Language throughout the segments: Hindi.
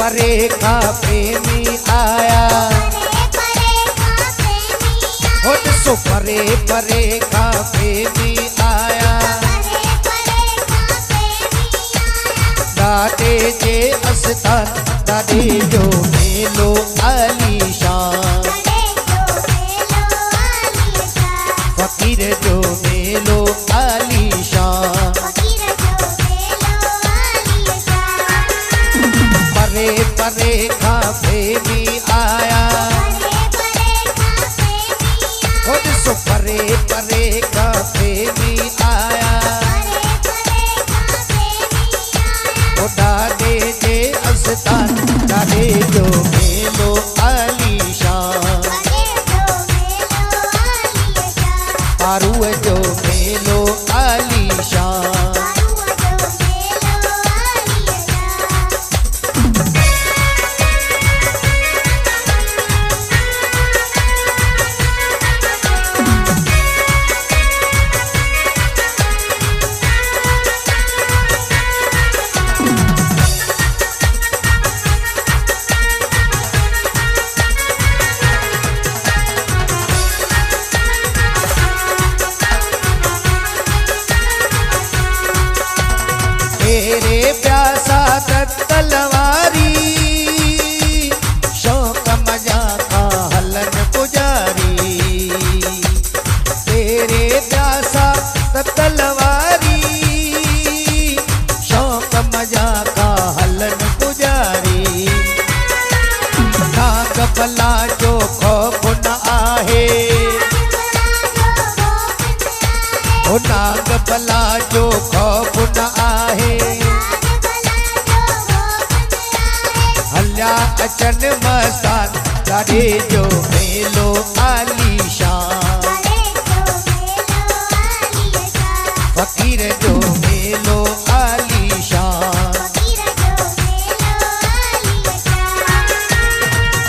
परे का प्रेमी आया, हो सो परे परे का प्रेमी आया। दादे जे अस्तान दादे जो मेलो आलीशान, फकीर जो मेलो आलीशान। परे परे का प्रेमी आया, हो सो परे परे का प्रेमी आया। दादे जे अस्तान दादे जो मेलो आलीशान, पारू जो मेलो आलीशान। तेरे प्यासा तलवारी, शौक मजा का हलन पुजारी। तेरे प्यासा तलवारी, शौक मजा का हलन पुजारी। नाग भला जो खौफ न आहे, ओ नाग भला जो खौफ न आहे। हल्या अचन मस्तान दादे जो मेलो आलीशान, फकीर जो मेलो आलीशान।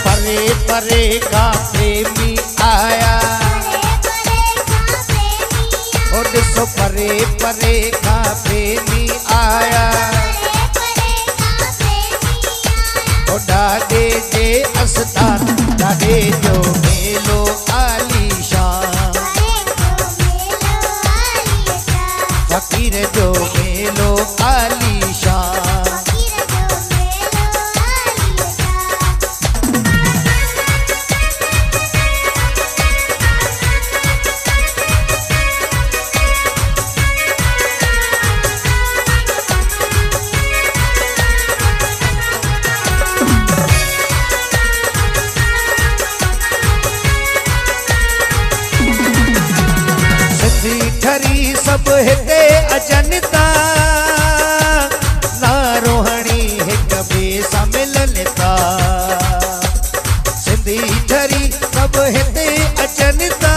परे परे का प्रेमी आया, सो परे परे का प्रेमी आया। ओ दादे जे अस्तान दादे जो मेलो आलीशान, फकीर जो मेलो आलीशान। ठरी सब हिते अजनता, ना रोहणी हिक ॿिए सां मिलनता। सिंधी ठरी सब हिते अजनता,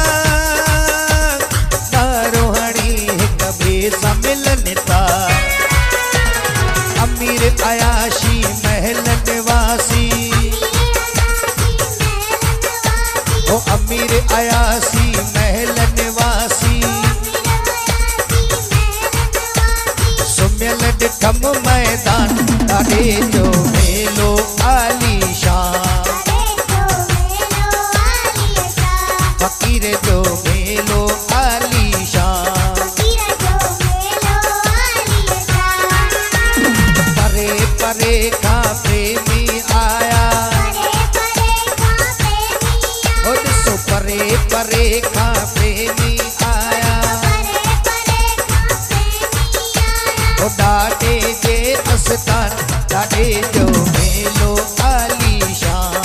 ना रोहणी हिक ॿिए सां मिलनता। अमीर अयाशी महल निवासी, ओ अमीर अयासी महल निवासी। सुम्यल ॾिठम मैदान दादे जो मेलो आलीशान, फकीर जो मेलो आलीशान। परे परे का प्रेमी आया, हो सो परे परे का प्रेमी आया। ओ दादे जे अस्तान दादे जो मेलो आलीशान,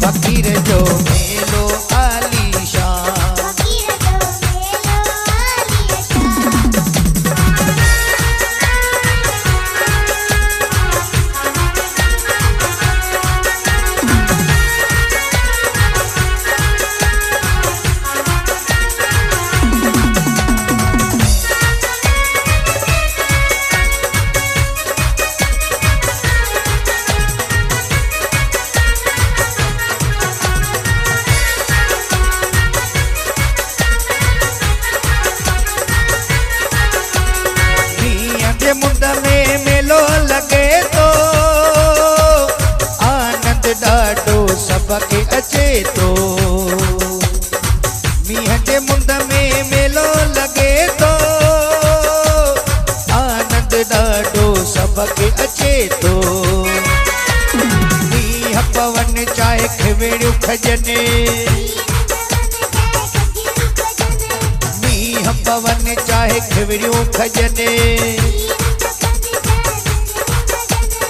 फकीर जो मेलो आलीशान। मुंड में मेलो मींहं जे मुंद में मेलो लॻे थो आनंद ॾाढो सबके अचे थो मींहं पवन चाहे खिवड़ियूं खजनि मींहं पवन चाहे खिवड़ियूं खजनि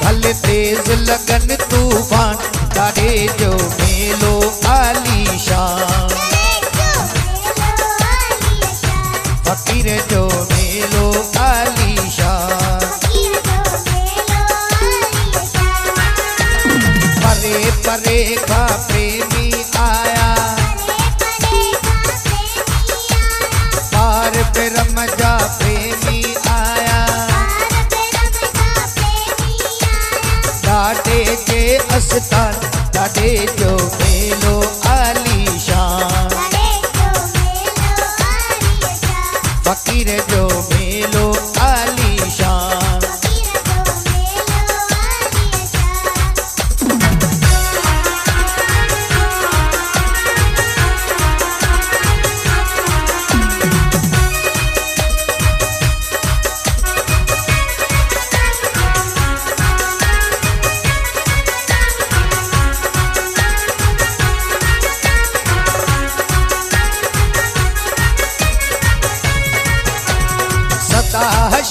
भले तेज लगन तूफान ॾाढे जो मेलो आलीशान फ़कीर जो मेलो आलीशान परे परे खां प्रेमी आया पार ब्रह्म जा प्रेमी आया ॾाढे जे अस्तान ॾाढे जो मेलो आलीशान फ़कीर जो मेलो आलीशान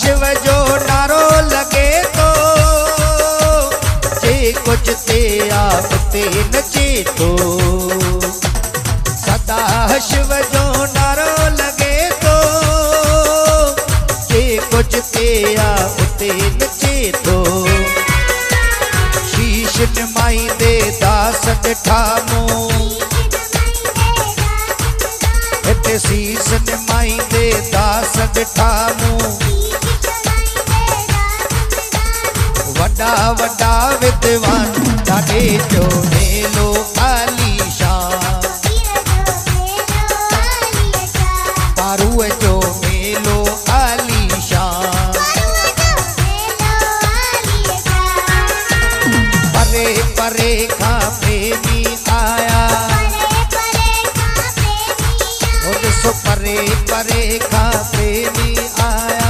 शिव जो नारो लगे तो जे कुछ ते आप ते नचे तो सदा शिव जो नारो लगे तो जे कुछ ते आप ते नचे तो शीश निमाई दे दास ठामो हिते शीश निमाई दे दास ठामो वॾा वॾा विद्वान ॾाढे जो मेलो आलीशान पारूअ जो मेलो आलीशान परे परे खां प्रेमी आया परे परे खां प्रेमी आया